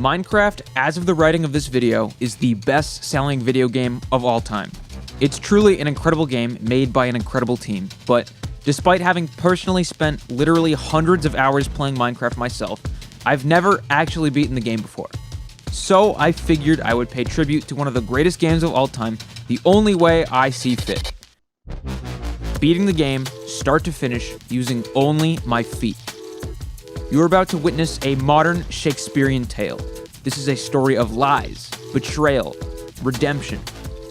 Minecraft, as of the writing of this video, is the best-selling video game of all time. It's truly an incredible game made by an incredible team, but despite having personally spent literally hundreds of hours playing Minecraft myself, I've never actually beaten the game before. So I figured I would pay tribute to one of the greatest games of all time the only way I see fit. Beating the game, start to finish, using only my feet. You're about to witness a modern Shakespearean tale. This is a story of lies, betrayal, redemption,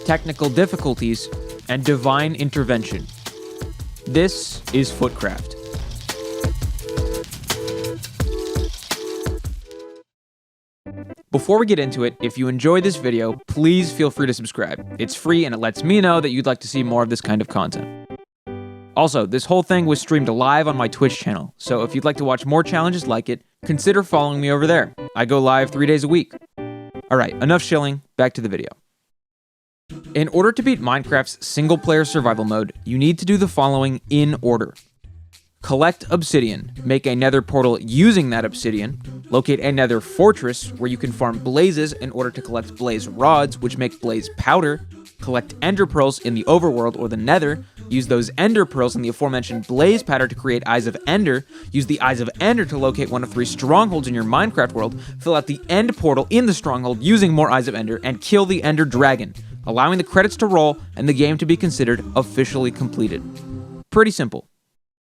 technical difficulties, and divine intervention. This is Footcraft. Before we get into it, if you enjoyed this video, please feel free to subscribe. It's free and it lets me know that you'd like to see more of this kind of content. Also, this whole thing was streamed live on my Twitch channel, so if you'd like to watch more challenges like it, consider following me over there. I go live 3 days a week. Alright, enough shilling, back to the video. In order to beat Minecraft's single-player survival mode, you need to do the following in order. Collect obsidian, make a nether portal using that obsidian, locate a nether fortress where you can farm blazes in order to collect blaze rods, which make blaze powder, collect ender pearls in the overworld or the nether, use those ender pearls in the aforementioned blaze powder to create eyes of ender, use the eyes of ender to locate one of 3 strongholds in your Minecraft world, fill out the end portal in the stronghold using more eyes of ender, and kill the ender dragon, allowing the credits to roll and the game to be considered officially completed. Pretty simple.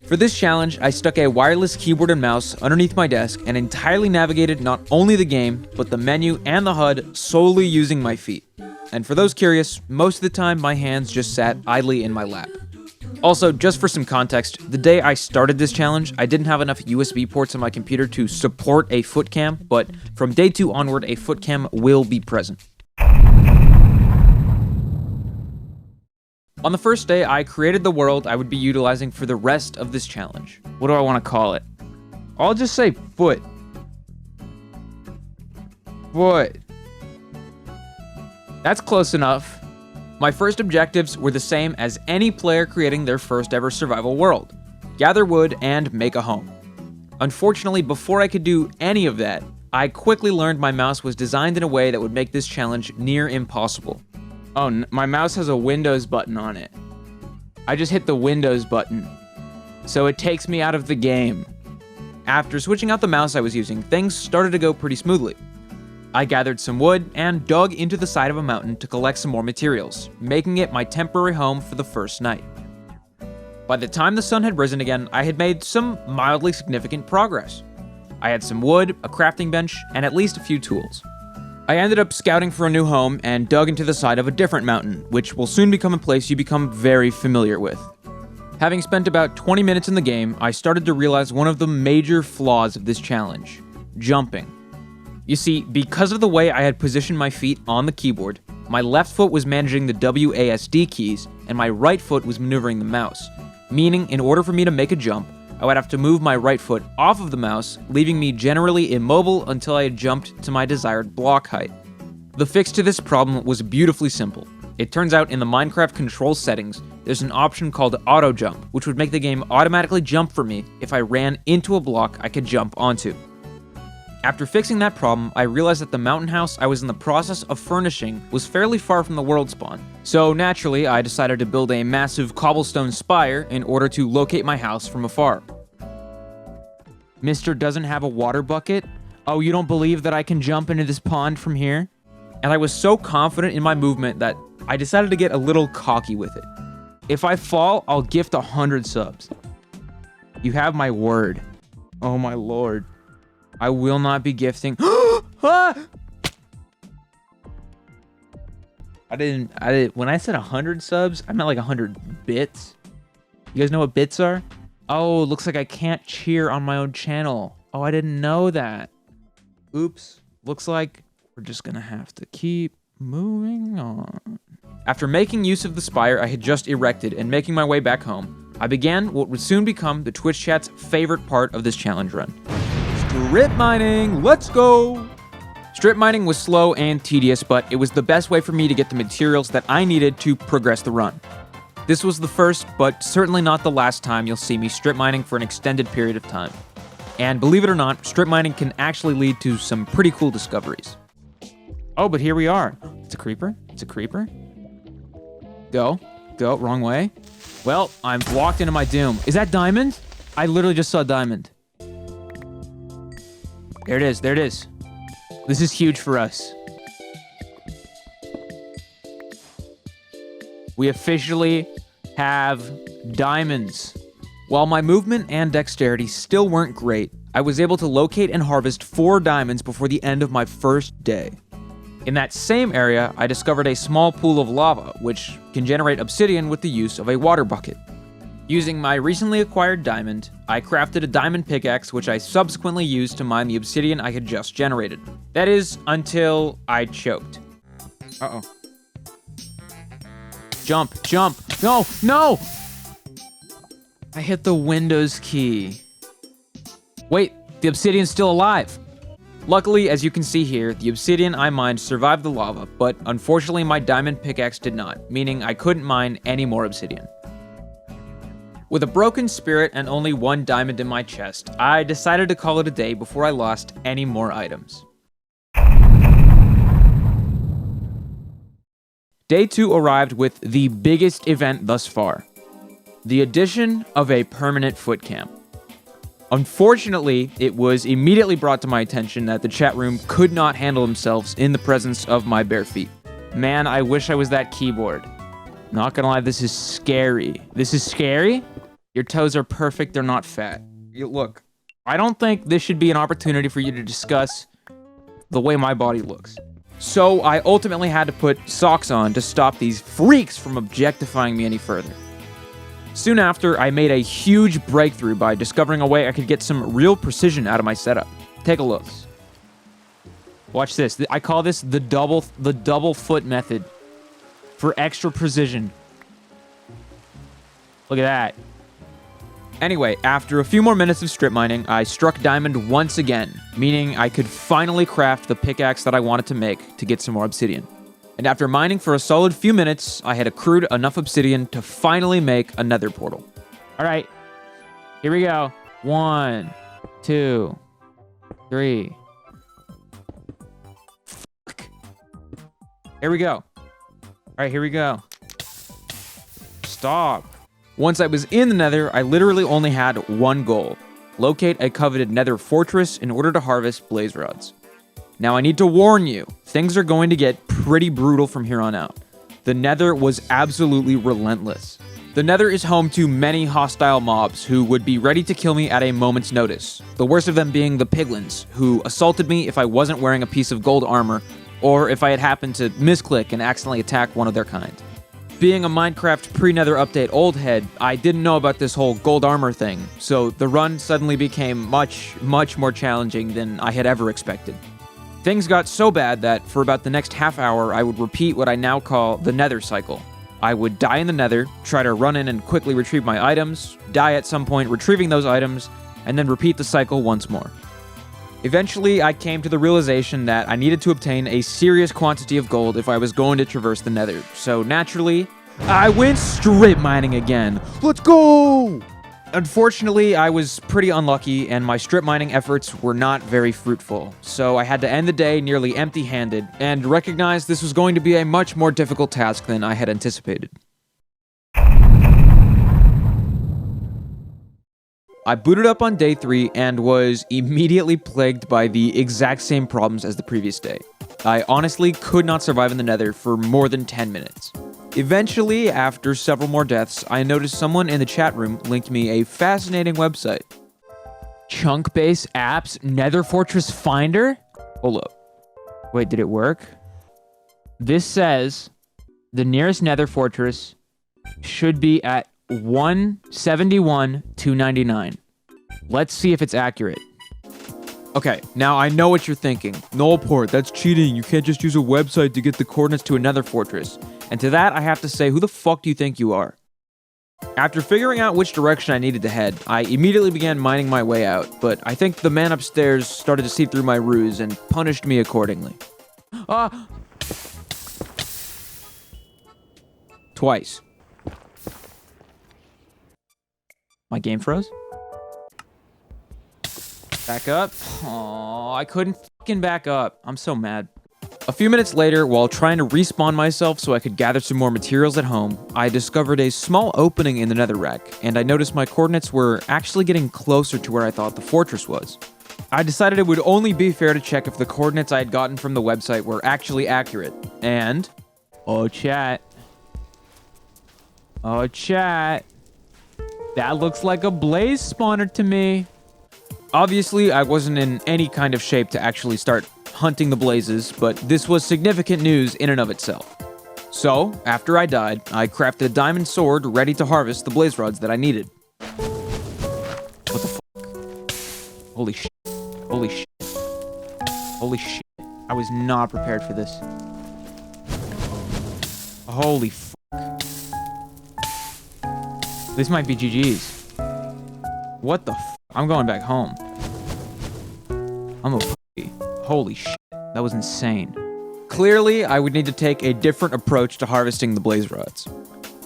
For this challenge, I stuck a wireless keyboard and mouse underneath my desk and entirely navigated not only the game, but the menu and the HUD solely using my feet. And for those curious, most of the time my hands just sat idly in my lap. Also, just for some context, the day I started this challenge, I didn't have enough USB ports on my computer to support a foot cam, but from day 2 onward, a foot cam will be present. On the first day, I created the world I would be utilizing for the rest of this challenge. What do I want to call it? I'll just say foot. Foot. That's close enough. My first objectives were the same as any player creating their first ever survival world. Gather wood and make a home. Unfortunately, before I could do any of that, I quickly learned my mouse was designed in a way that would make this challenge near impossible. Oh, my mouse has a Windows button on it. I just hit the Windows button, so it takes me out of the game. After switching out the mouse I was using, things started to go pretty smoothly. I gathered some wood and dug into the side of a mountain to collect some more materials, making it my temporary home for the first night. By the time the sun had risen again, I had made some mildly significant progress. I had some wood, a crafting bench, and at least a few tools. I ended up scouting for a new home and dug into the side of a different mountain, which will soon become a place you become very familiar with. Having spent about 20 minutes in the game, I started to realize one of the major flaws of this challenge: jumping. You see, because of the way I had positioned my feet on the keyboard, my left foot was managing the WASD keys and my right foot was maneuvering the mouse, meaning in order for me to make a jump, I would have to move my right foot off of the mouse, leaving me generally immobile until I had jumped to my desired block height. The fix to this problem was beautifully simple. It turns out in the Minecraft control settings, there's an option called auto jump, which would make the game automatically jump for me if I ran into a block I could jump onto. After fixing that problem, I realized that the mountain house I was in the process of furnishing was fairly far from the world spawn. So naturally, I decided to build a massive cobblestone spire in order to locate my house from afar. Mister doesn't have a water bucket? Oh, you don't believe that I can jump into this pond from here? And I was so confident in my movement that I decided to get a little cocky with it. If I fall, I'll gift 100 subs. You have my word. Oh my lord. I will not be gifting. Ah! I didn't, when I said 100 subs, I meant like 100 bits. You guys know what bits are? Oh, looks like I can't cheer on my own channel. Oh, I didn't know that. Oops. Looks like we're just gonna have to keep moving on. After making use of the spire I had just erected and making my way back home, I began what would soon become the Twitch chat's favorite part of this challenge run. Strip mining, let's go! Strip mining was slow and tedious, but it was the best way for me to get the materials that I needed to progress the run. This was the first, but certainly not the last time you'll see me strip mining for an extended period of time. And believe it or not, strip mining can actually lead to some pretty cool discoveries. Oh, but here we are. It's a creeper. It's a creeper. Go. Go. Wrong way. Well, I'm walked into my doom. Is that diamond? I literally just saw diamond. There it is. There it is. This is huge for us. We officially have diamonds. While my movement and dexterity still weren't great, I was able to locate and harvest 4 diamonds before the end of my first day. In that same area, I discovered a small pool of lava, which can generate obsidian with the use of a water bucket. Using my recently acquired diamond, I crafted a diamond pickaxe which I subsequently used to mine the obsidian I had just generated. That is, until I choked. Uh-oh. Jump, jump. No, no! I hit the Windows key. Wait, the obsidian's still alive. Luckily, as you can see here, the obsidian I mined survived the lava, but unfortunately my diamond pickaxe did not, meaning I couldn't mine any more obsidian. With a broken spirit and only 1 diamond in my chest, I decided to call it a day before I lost any more items. Day 2 arrived with the biggest event thus far. The addition of a permanent foot camp. Unfortunately, it was immediately brought to my attention that the chat room could not handle themselves in the presence of my bare feet. Man, I wish I was that keyboard. Not gonna lie, this is scary. This is scary? Your toes are perfect, they're not fat. Look, I don't think this should be an opportunity for you to discuss the way my body looks. So I ultimately had to put socks on to stop these freaks from objectifying me any further. Soon after, I made a huge breakthrough by discovering a way I could get some real precision out of my setup. Take a look. Watch this. I call this the double foot method for extra precision. Look at that. Anyway, after a few more minutes of strip mining, I struck diamond once again, meaning I could finally craft the pickaxe that I wanted to make to get some more obsidian. And after mining for a solid few minutes, I had accrued enough obsidian to finally make a nether portal. All right, here we go. 1, 2, 3. Fuck. Here we go. All right, here we go. Stop. Once I was in the nether, I literally only had one goal. Locate a coveted nether fortress in order to harvest blaze rods. Now I need to warn you, things are going to get pretty brutal from here on out. The nether was absolutely relentless. The nether is home to many hostile mobs who would be ready to kill me at a moment's notice. The worst of them being the piglins, who assaulted me if I wasn't wearing a piece of gold armor, or if I had happened to misclick and accidentally attack one of their kind. Being a Minecraft pre-nether update old head, I didn't know about this whole gold armor thing, so the run suddenly became much more challenging than I had ever expected. Things got so bad that for about the next half hour, I would repeat what I now call the nether cycle. I would die in the nether, try to run in and quickly retrieve my items, die at some point retrieving those items, and then repeat the cycle once more. Eventually, I came to the realization that I needed to obtain a serious quantity of gold if I was going to traverse the nether, so naturally, I went strip mining again. Let's go! Unfortunately, I was pretty unlucky, and my strip mining efforts were not very fruitful, so I had to end the day nearly empty-handed, and recognized this was going to be a much more difficult task than I had anticipated. I booted up on day 3 and was immediately plagued by the exact same problems as the previous day. I honestly could not survive in the nether for more than 10 minutes. Eventually, after several more deaths, I noticed someone in the chat room linked me a fascinating website. Chunkbase Apps Nether Fortress Finder? Hold up. Wait, did it work? This says the nearest nether fortress should be at 171,299. Let's see if it's accurate. Okay, now I know what you're thinking. Nullport, that's cheating. You can't just use a website to get the coordinates to another fortress. And to that, I have to say, who the fuck do you think you are? After figuring out which direction I needed to head, I immediately began mining my way out, but I think the man upstairs started to see through my ruse and punished me accordingly. Twice. My game froze? Back up. Oh, I couldn't fucking back up. I'm so mad. A few minutes later, while trying to respawn myself so I could gather some more materials at home, I discovered a small opening in the netherrack, and I noticed my coordinates were actually getting closer to where I thought the fortress was. I decided it would only be fair to check if the coordinates I had gotten from the website were actually accurate. And... oh, chat. Oh, chat. That looks like a blaze spawner to me. Obviously, I wasn't in any kind of shape to actually start hunting the blazes, but this was significant news in and of itself. So, after I died, I crafted a diamond sword ready to harvest the blaze rods that I needed. What the fuck? Holy shit. Holy shit. Holy shit. I was not prepared for this. Holy fuck. This might be GG's. What the fuck? I'm going back home. I'm a pussy. Holy shit. That was insane. Clearly, I would need to take a different approach to harvesting the blaze rods.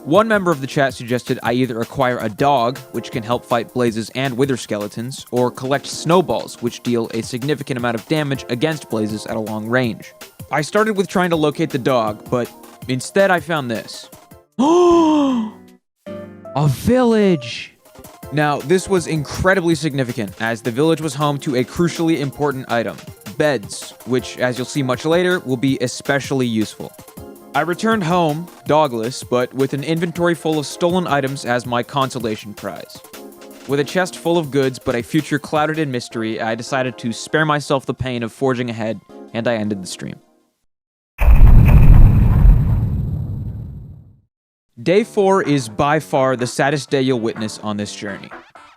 One member of the chat suggested I either acquire a dog, which can help fight blazes and wither skeletons, or collect snowballs, which deal a significant amount of damage against blazes at a long range. I started with trying to locate the dog, but instead I found this. A village! Now, this was incredibly significant, as the village was home to a crucially important item, beds, which, as you'll see much later, will be especially useful. I returned home, dogless, but with an inventory full of stolen items as my consolation prize. With a chest full of goods, but a future clouded in mystery, I decided to spare myself the pain of forging ahead, and I ended the stream. Day 4 is by far the saddest day you'll witness on this journey.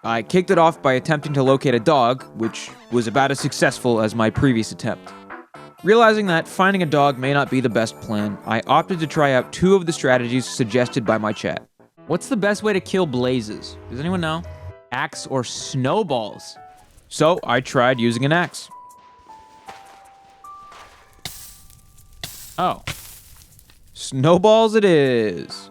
I kicked it off by attempting to locate a dog, which was about as successful as my previous attempt. Realizing that finding a dog may not be the best plan, I opted to try out 2 of the strategies suggested by my chat. What's the best way to kill blazes? Does anyone know? Axe or snowballs? So I tried using an axe. Oh. Snowballs it is.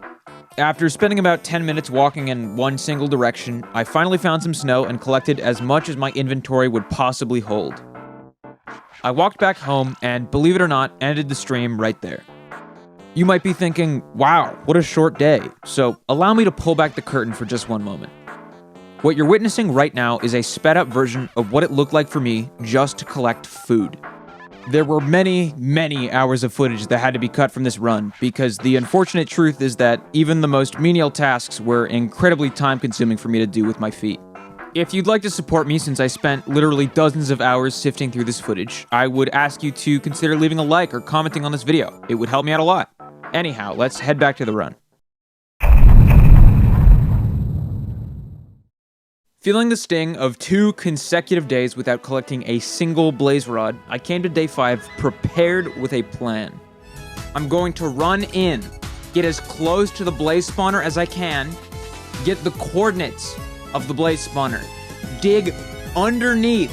After spending about 10 minutes walking in one single direction, I finally found some snow and collected as much as my inventory would possibly hold. I walked back home and, believe it or not, ended the stream right there. You might be thinking, wow, what a short day. So allow me to pull back the curtain for just one moment. What you're witnessing right now is a sped up version of what it looked like for me just to collect food. There were many, many hours of footage that had to be cut from this run, because the unfortunate truth is that even the most menial tasks were incredibly time-consuming for me to do with my feet. If you'd like to support me, since I spent literally dozens of hours sifting through this footage, I would ask you to consider leaving a like or commenting on this video. It would help me out a lot. Anyhow, let's head back to the run. Feeling the sting of 2 consecutive days without collecting a single blaze rod, I came to day 5 prepared with a plan. I'm going to run in, get as close to the blaze spawner as I can, get the coordinates of the blaze spawner, dig underneath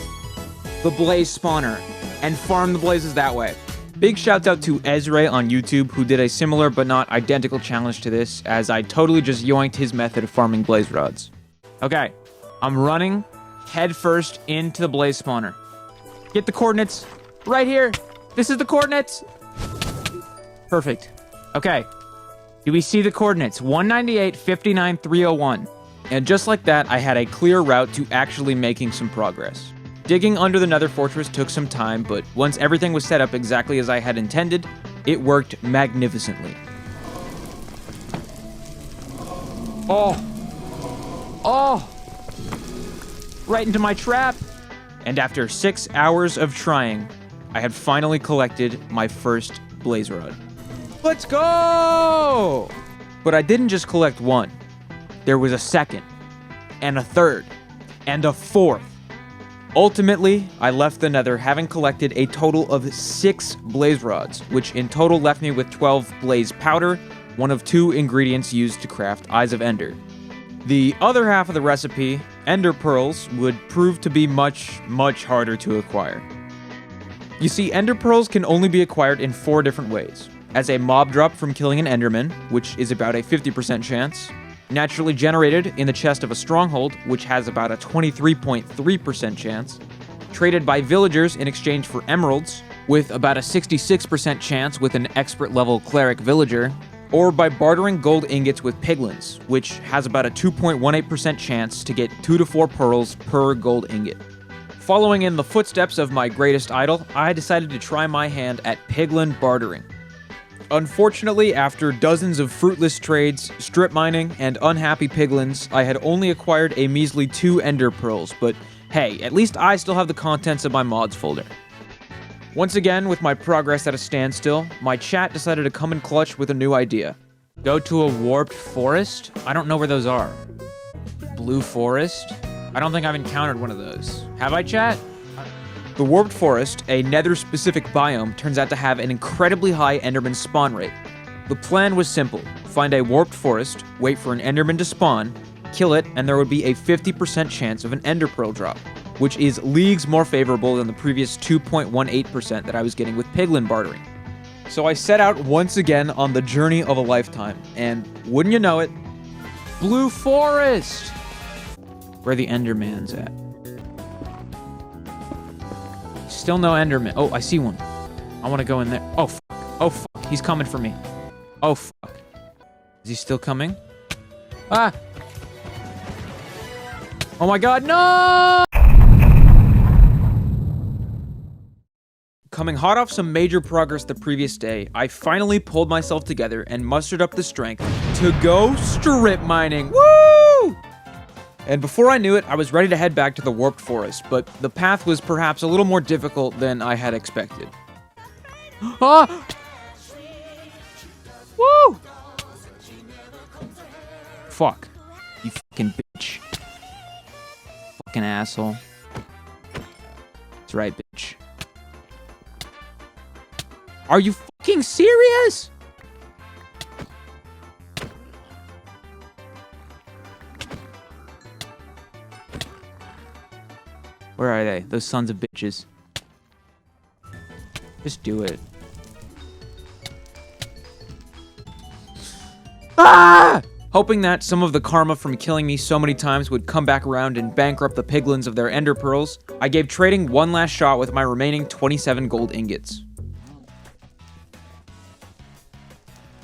the blaze spawner, and farm the blazes that way. Big shouts out to Ezra on YouTube, who did a similar but not identical challenge to this, as I totally just yoinked his method of farming blaze rods. Okay. I'm running headfirst into the blaze spawner. Get the coordinates right here. This is the coordinates. Perfect. Okay. Do we see the coordinates? 198, 59, 301. And just like that, I had a clear route to actually making some progress. Digging under the nether fortress took some time, but once everything was set up exactly as I had intended, it worked magnificently. Oh. Oh. Right into my trap. And after 6 hours of trying, I had finally collected my first blaze rod. Let's go! But I didn't just collect one. There was a second, and a third, and a fourth. Ultimately, I left the nether having collected a total of 6 blaze rods, which in total left me with 12 blaze powder, one of 2 ingredients used to craft Eyes of Ender. The other half of the recipe, Ender Pearls, would prove to be much, much harder to acquire. You see, Ender Pearls can only be acquired in 4 different ways. As a mob drop from killing an Enderman, which is about a 50% chance, naturally generated in the chest of a stronghold, which has about a 23.3% chance, traded by villagers in exchange for emeralds, with about a 66% chance with an expert level cleric villager, or by bartering gold ingots with piglins, which has about a 2.18% chance to get 2 to 4 pearls per gold ingot. Following in the footsteps of my greatest idol, I decided to try my hand at piglin bartering. Unfortunately, after dozens of fruitless trades, strip mining, and unhappy piglins, I had only acquired a measly 2 ender pearls, but hey, at least I still have the contents of my mods folder. Once again, with my progress at a standstill, my chat decided to come in clutch with a new idea. Go to a warped forest? I don't know where those are. Blue forest? I don't think I've encountered one of those. Have I, chat? The warped forest, a nether-specific biome, turns out to have an incredibly high enderman spawn rate. The plan was simple. Find a warped forest, wait for an enderman to spawn, kill it, and there would be a 50% chance of an ender pearl drop, which is leagues more favorable than the previous 2.18% that I was getting with piglin bartering. So I set out once again on the journey of a lifetime, and wouldn't you know it, Blue Forest! Where the Enderman's at. Still no Enderman. Oh, I see one. I want to go in there. Oh, fuck. Oh, fuck. He's coming for me. Oh, fuck. Is he still coming? Ah! Oh my god, no! Coming hot off some major progress the previous day, I finally pulled myself together and mustered up the strength to go strip mining. Woo! And before I knew it, I was ready to head back to the warped forest, but the path was perhaps a little more difficult than I had expected. Ah! Woo! Fuck. You fucking bitch. Fucking asshole. That's right, bitch. Are you fucking serious? Where are they? Those sons of bitches. Just do it. Ah! Hoping that some of the karma from killing me so many times would come back around and bankrupt the piglins of their ender pearls, I gave trading one last shot with my remaining 27 gold ingots.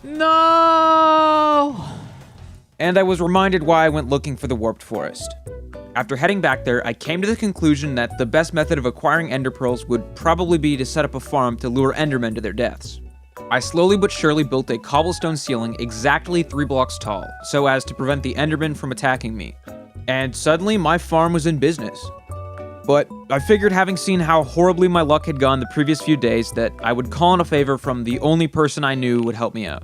No! And I was reminded why I went looking for the warped forest. After heading back there, I came to the conclusion that the best method of acquiring ender pearls would probably be to set up a farm to lure endermen to their deaths. I slowly but surely built a cobblestone ceiling exactly 3 blocks tall, so as to prevent the endermen from attacking me. And suddenly, my farm was in business. But I figured, having seen how horribly my luck had gone the previous few days, that I would call in a favor from the only person I knew would help me out.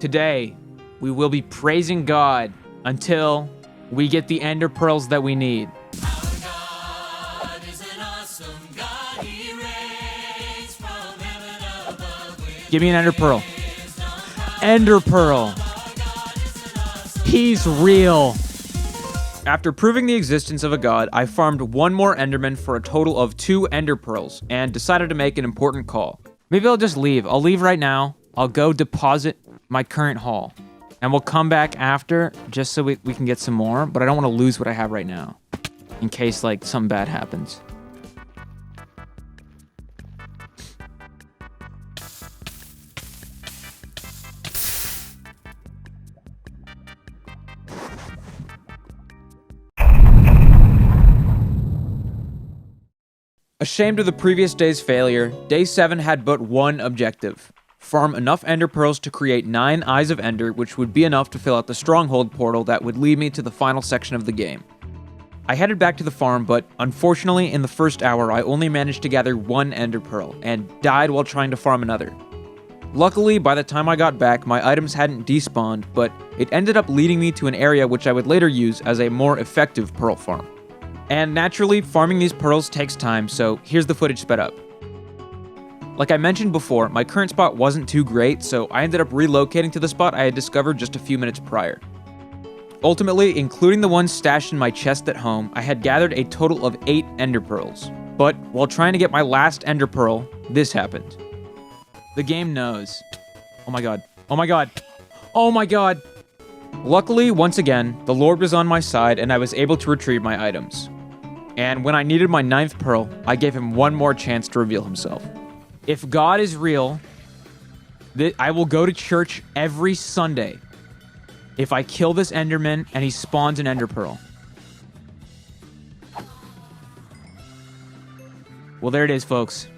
Today, we will be praising God until we get the ender pearls that we need. Our God is an awesome God. He reigns from heaven above. Give me an ender pearl. Ender pearl. He's real. After proving the existence of a god, I farmed one more enderman for a total of 2 ender pearls and decided to make an important call. Maybe I'll just leave. I'll leave right now. I'll go deposit my current haul. And we'll come back after just so we can get some more, but I don't want to lose what I have right now in case like something bad happens. Ashamed of the previous day's failure, day 7 had but one objective. Farm enough ender pearls to create 9 Eyes of Ender, which would be enough to fill out the stronghold portal that would lead me to the final section of the game. I headed back to the farm, but unfortunately in the first hour I only managed to gather 1 ender pearl, and died while trying to farm another. Luckily, by the time I got back, my items hadn't despawned, but it ended up leading me to an area which I would later use as a more effective pearl farm. And naturally, farming these pearls takes time, so here's the footage sped up. Like I mentioned before, my current spot wasn't too great, so I ended up relocating to the spot I had discovered just a few minutes prior. Ultimately, including the ones stashed in my chest at home, I had gathered a total of 8 ender pearls. But while trying to get my last ender pearl, this happened. The game knows. Oh my god. Oh my god. Oh my god. Luckily, once again, the Lord was on my side and I was able to retrieve my items. And when I needed my 9th pearl, I gave him one more chance to reveal himself. If God is real, I will go to church every Sunday if I kill this Enderman and he spawns an Ender Pearl. Well, there it is, folks.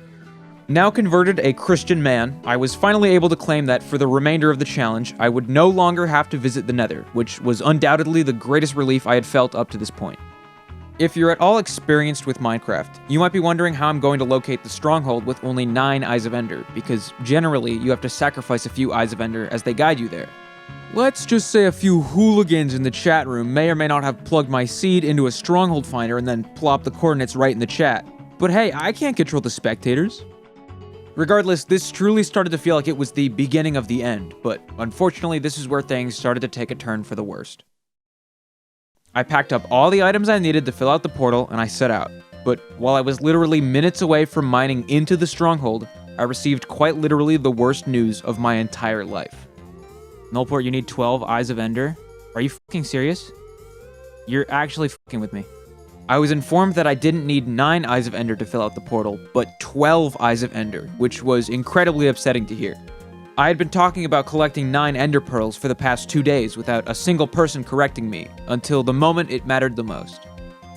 Now converted a Christian man, I was finally able to claim that for the remainder of the challenge, I would no longer have to visit the Nether, which was undoubtedly the greatest relief I had felt up to this point. If you're at all experienced with Minecraft, you might be wondering how I'm going to locate the stronghold with only 9 Eyes of Ender, because generally you have to sacrifice a few Eyes of Ender as they guide you there. Let's just say a few hooligans in the chat room may or may not have plugged my seed into a stronghold finder and then plopped the coordinates right in the chat. But hey, I can't control the spectators. Regardless, this truly started to feel like it was the beginning of the end, but unfortunately this is where things started to take a turn for the worst. I packed up all the items I needed to fill out the portal and I set out, but while I was literally minutes away from mining into the stronghold, I received quite literally the worst news of my entire life. Nullport, you need 12 Eyes of Ender? Are you fucking serious? You're actually fucking with me. I was informed that I didn't need 9 Eyes of Ender to fill out the portal, but 12 Eyes of Ender, which was incredibly upsetting to hear. I had been talking about collecting 9 Ender Pearls for the past 2 days without a single person correcting me, until the moment it mattered the most.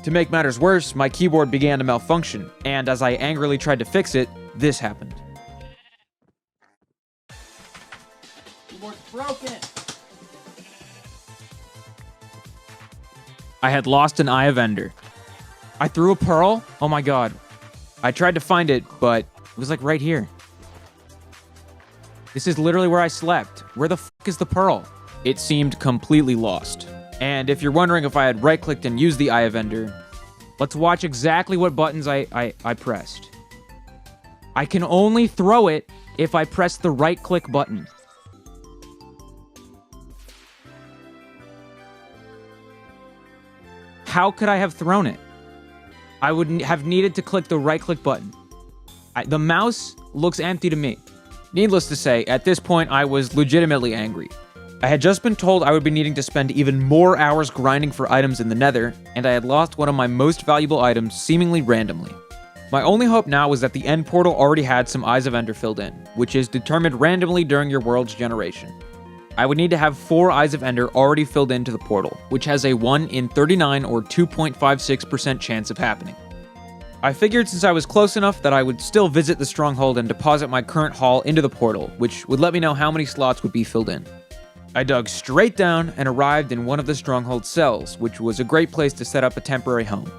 To make matters worse, my keyboard began to malfunction, and as I angrily tried to fix it, this happened. Keyboard's broken! I had lost an Eye of Ender. I threw a pearl? Oh my god. I tried to find it, but it was like right here. This is literally where I slept. Where the fuck is the pearl? It seemed completely lost. And if you're wondering if I had right-clicked and used the Eye of Ender, let's watch exactly what buttons I pressed. I can only throw it if I press the right-click button. How could I have thrown it? I would have needed to click the right-click button. The mouse looks empty to me. Needless to say, at this point, I was legitimately angry. I had just been told I would be needing to spend even more hours grinding for items in the Nether, and I had lost one of my most valuable items seemingly randomly. My only hope now was that the end portal already had some Eyes of Ender filled in, which is determined randomly during your world's generation. I would need to have 4 Eyes of Ender already filled into the portal, which has a 1 in 39 or 2.56% chance of happening. I figured since I was close enough that I would still visit the stronghold and deposit my current haul into the portal, which would let me know how many slots would be filled in. I dug straight down and arrived in one of the stronghold cells, which was a great place to set up a temporary home.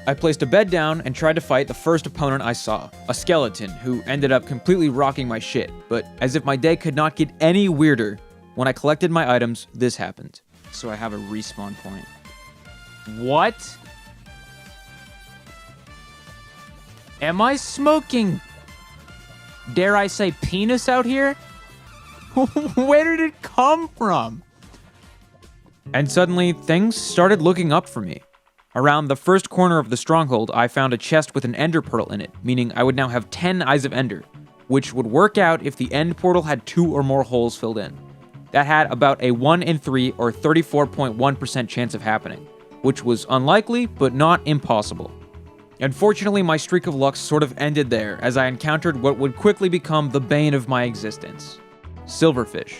I placed a bed down and tried to fight the first opponent I saw, a skeleton who ended up completely rocking my shit, but as if my day could not get any weirder, when I collected my items, this happened. So I have a respawn point. What? Am I smoking, dare I say, penis out here? Where did it come from? And suddenly, things started looking up for me. Around the first corner of the stronghold, I found a chest with an Ender Pearl in it, meaning I would now have 10 Eyes of Ender, which would work out if the end portal had 2 or more holes filled in. That had about a 1 in 3 or 34.1% chance of happening, which was unlikely, but not impossible. Unfortunately, my streak of luck sort of ended there as I encountered what would quickly become the bane of my existence. Silverfish.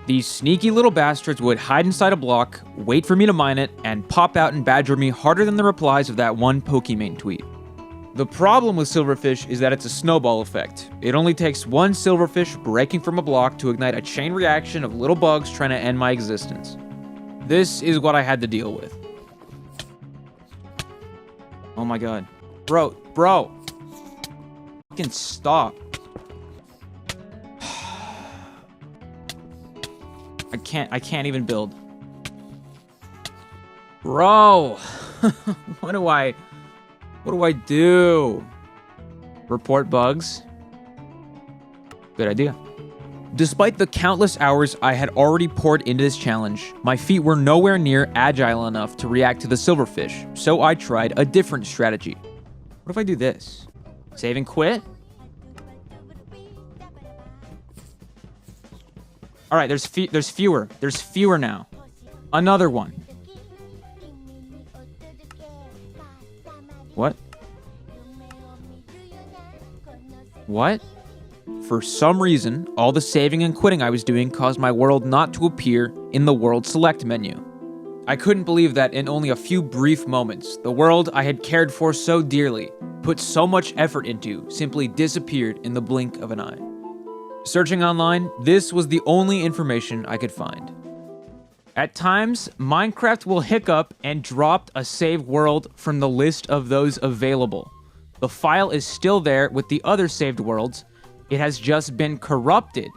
These sneaky little bastards would hide inside a block, wait for me to mine it, and pop out and badger me harder than the replies of that one Pokimane tweet. The problem with silverfish is that it's a snowball effect. It only takes one silverfish breaking from a block to ignite a chain reaction of little bugs trying to end my existence. This is what I had to deal with. Oh my god. Bro. Fucking stop. I can't even build. Bro. What do I do? Report bugs? Good idea. Despite the countless hours I had already poured into this challenge, my feet were nowhere near agile enough to react to the silverfish, so I tried a different strategy. What if I do this? Save and quit? Alright, there's fewer. There's fewer now. Another one. What? What? For some reason, all the saving and quitting I was doing caused my world not to appear in the World Select menu. I couldn't believe that in only a few brief moments, the world I had cared for so dearly, put so much effort into, simply disappeared in the blink of an eye. Searching online, this was the only information I could find. At times, Minecraft will hiccup and drop a saved world from the list of those available. The file is still there with the other saved worlds. It has just been corrupted.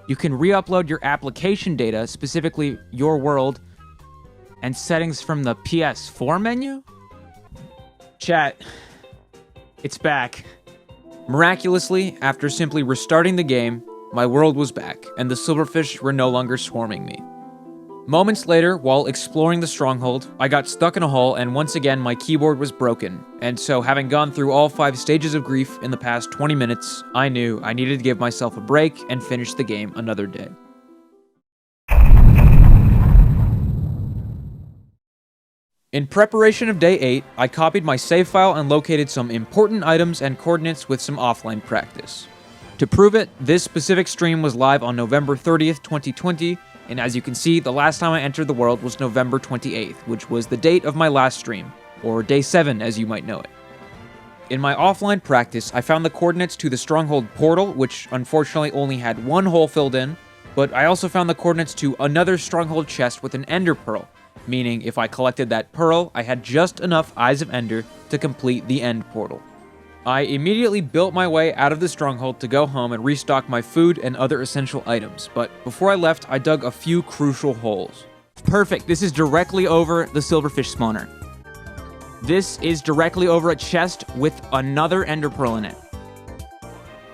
You can re-upload your application data, specifically your world, and settings from the PS4 menu? Chat, it's back. Miraculously, after simply restarting the game, my world was back, and the silverfish were no longer swarming me. Moments later, while exploring the stronghold, I got stuck in a hole and once again my keyboard was broken, and so having gone through all 5 stages of grief in the past 20 minutes, I knew I needed to give myself a break and finish the game another day. In preparation of day 8, I copied my save file and located some important items and coordinates with some offline practice. To prove it, this specific stream was live on November 30th, 2020, and as you can see, the last time I entered the world was November 28th, which was the date of my last stream, or day 7 as you might know it. In my offline practice, I found the coordinates to the stronghold portal, which unfortunately only had 1 hole filled in, but I also found the coordinates to another stronghold chest with an ender pearl, meaning if I collected that pearl, I had just enough Eyes of Ender to complete the end portal. I immediately built my way out of the stronghold to go home and restock my food and other essential items, but before I left, I dug a few crucial holes. Perfect, this is directly over the silverfish spawner. This is directly over a chest with another ender pearl in it.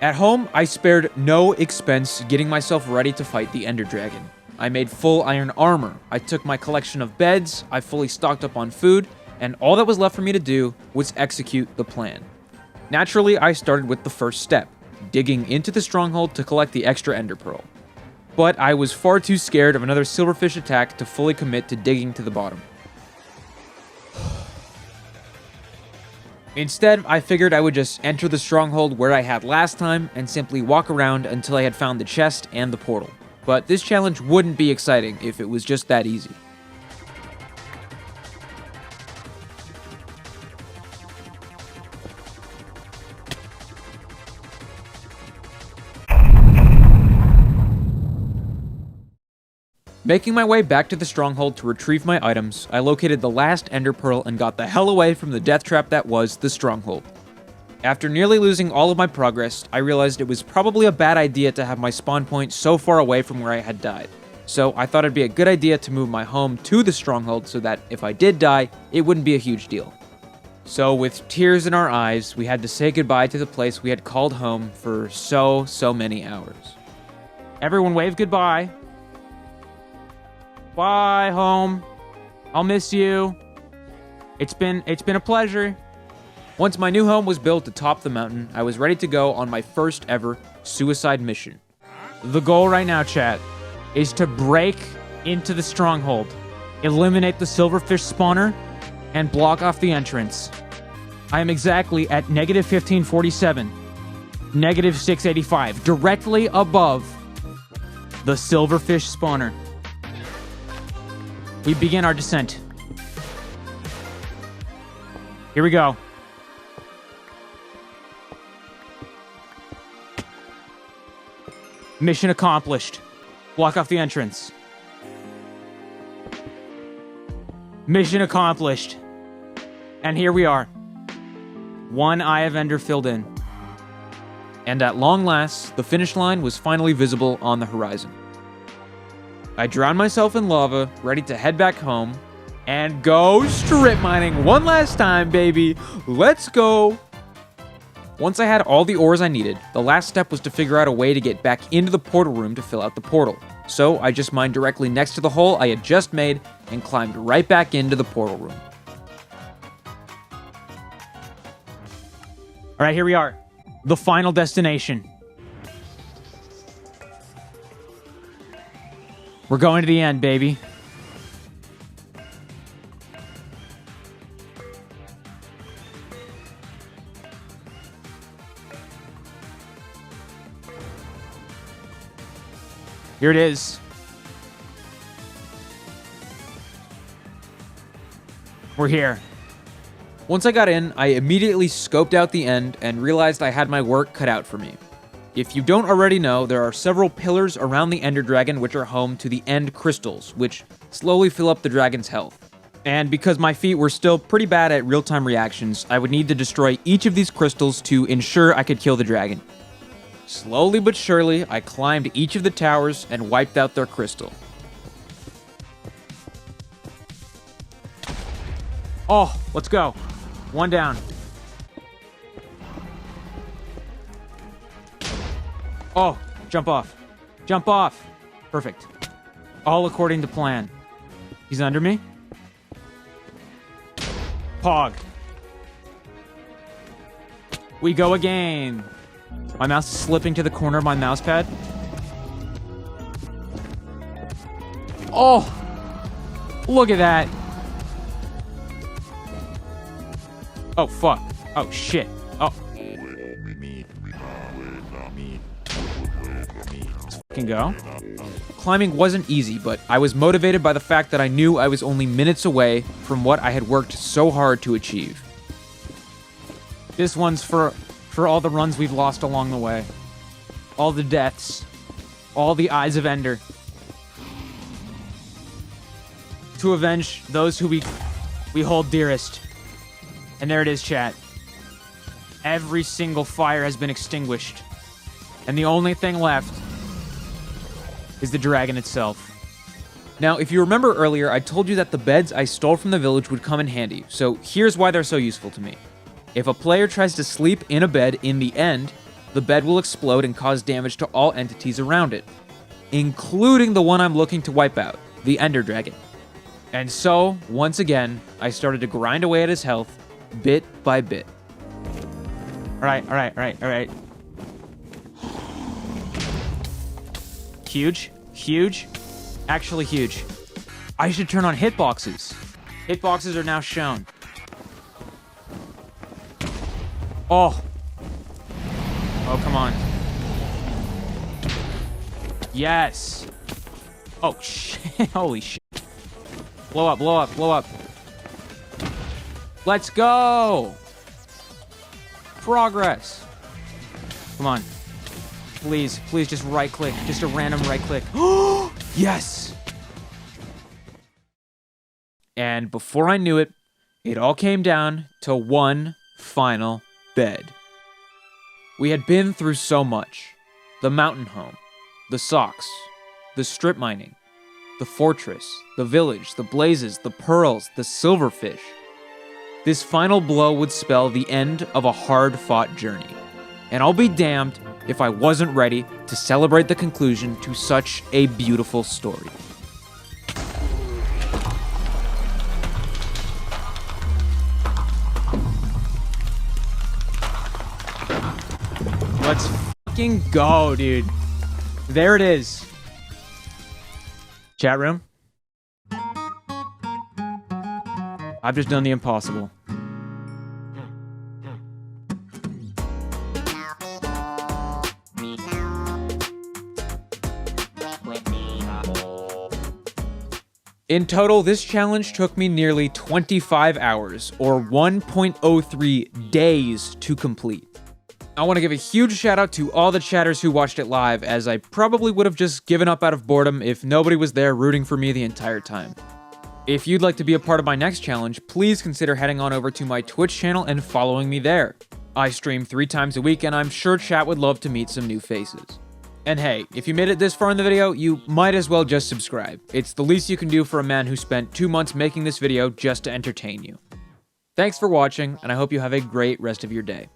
At home, I spared no expense getting myself ready to fight the ender dragon. I made full iron armor, I took my collection of beds, I fully stocked up on food, and all that was left for me to do was execute the plan. Naturally, I started with the first step, digging into the stronghold to collect the extra ender pearl. But I was far too scared of another silverfish attack to fully commit to digging to the bottom. Instead, I figured I would just enter the stronghold where I had last time and simply walk around until I had found the chest and the portal. But this challenge wouldn't be exciting if it was just that easy. Making my way back to the stronghold to retrieve my items, I located the last ender pearl and got the hell away from the death trap that was the stronghold. After nearly losing all of my progress, I realized it was probably a bad idea to have my spawn point so far away from where I had died. So I thought it'd be a good idea to move my home to the stronghold so that if I did die, it wouldn't be a huge deal. So with tears in our eyes, we had to say goodbye to the place we had called home for so many hours. Everyone wave goodbye. Bye, home. I'll miss you. It's been a pleasure. Once my new home was built atop the mountain, I was ready to go on my first ever suicide mission. The goal right now, chat, is to break into the stronghold, eliminate the silverfish spawner, and block off the entrance. I am exactly at negative 1547, negative 685, directly above the silverfish spawner. We begin our descent. Here we go. Mission accomplished. Block off the entrance. Mission accomplished. And here we are. 1 Eye of Ender filled in. And at long last, the finish line was finally visible on the horizon. I drowned myself in lava, ready to head back home, and go strip mining one last time, baby. Let's go. Once I had all the ores I needed, the last step was to figure out a way to get back into the portal room to fill out the portal. So I just mined directly next to the hole I had just made and climbed right back into the portal room. All right, here we are. The final destination. We're going to the end, baby. Here it is. We're here. Once I got in, I immediately scoped out the end and realized I had my work cut out for me. If you don't already know, there are several pillars around the Ender Dragon which are home to the End Crystals, which slowly fill up the dragon's health. And because my feet were still pretty bad at real-time reactions, I would need to destroy each of these crystals to ensure I could kill the dragon. Slowly but surely, I climbed each of the towers and wiped out their crystal. Oh, let's go. One down. Oh, jump off. Jump off. Perfect. All according to plan. He's under me. Pog. We go again. My mouse is slipping to the corner of my mouse pad. Oh, look at that. Oh, fuck. Oh, shit. Oh. Let's fucking go. Climbing wasn't easy, but I was motivated by the fact that I knew I was only minutes away from what I had worked so hard to achieve. This one's for all the runs we've lost along the way. All the deaths. All the Eyes of Ender. To avenge those who we hold dearest. And there it is, chat. Every single fire has been extinguished. And the only thing left is the dragon itself. Now, if you remember earlier, I told you that the beds I stole from the village would come in handy, so here's why they're so useful to me. If a player tries to sleep in a bed in the end, the bed will explode and cause damage to all entities around it, including the one I'm looking to wipe out, the Ender Dragon. And so, once again, I started to grind away at his health, bit by bit. Alright. Huge. Actually huge. I should turn on hitboxes. Hitboxes are now shown. Oh. Oh, come on. Yes. Oh, shit. Holy shit. Blow up. Let's go. Progress. Come on. Please, just right click. Just a random right click. Yes. And before I knew it, it all came down to one final bed. We had been through so much. The mountain home, the socks, the strip mining, the fortress, the village, the blazes, the pearls, the silverfish. This final blow would spell the end of a hard-fought journey. And I'll be damned if I wasn't ready to celebrate the conclusion to such a beautiful story. Let's fucking go, dude. There it is. Chat room. I've just done the impossible. In total, this challenge took me nearly 25 hours, or 1.03 days to complete. I want to give a huge shout out to all the chatters who watched it live, as I probably would have just given up out of boredom if nobody was there rooting for me the entire time. If you'd like to be a part of my next challenge, please consider heading on over to my Twitch channel and following me there. I stream 3 times a week, and I'm sure chat would love to meet some new faces. And hey, if you made it this far in the video, you might as well just subscribe. It's the least you can do for a man who spent 2 months making this video just to entertain you. Thanks for watching, and I hope you have a great rest of your day.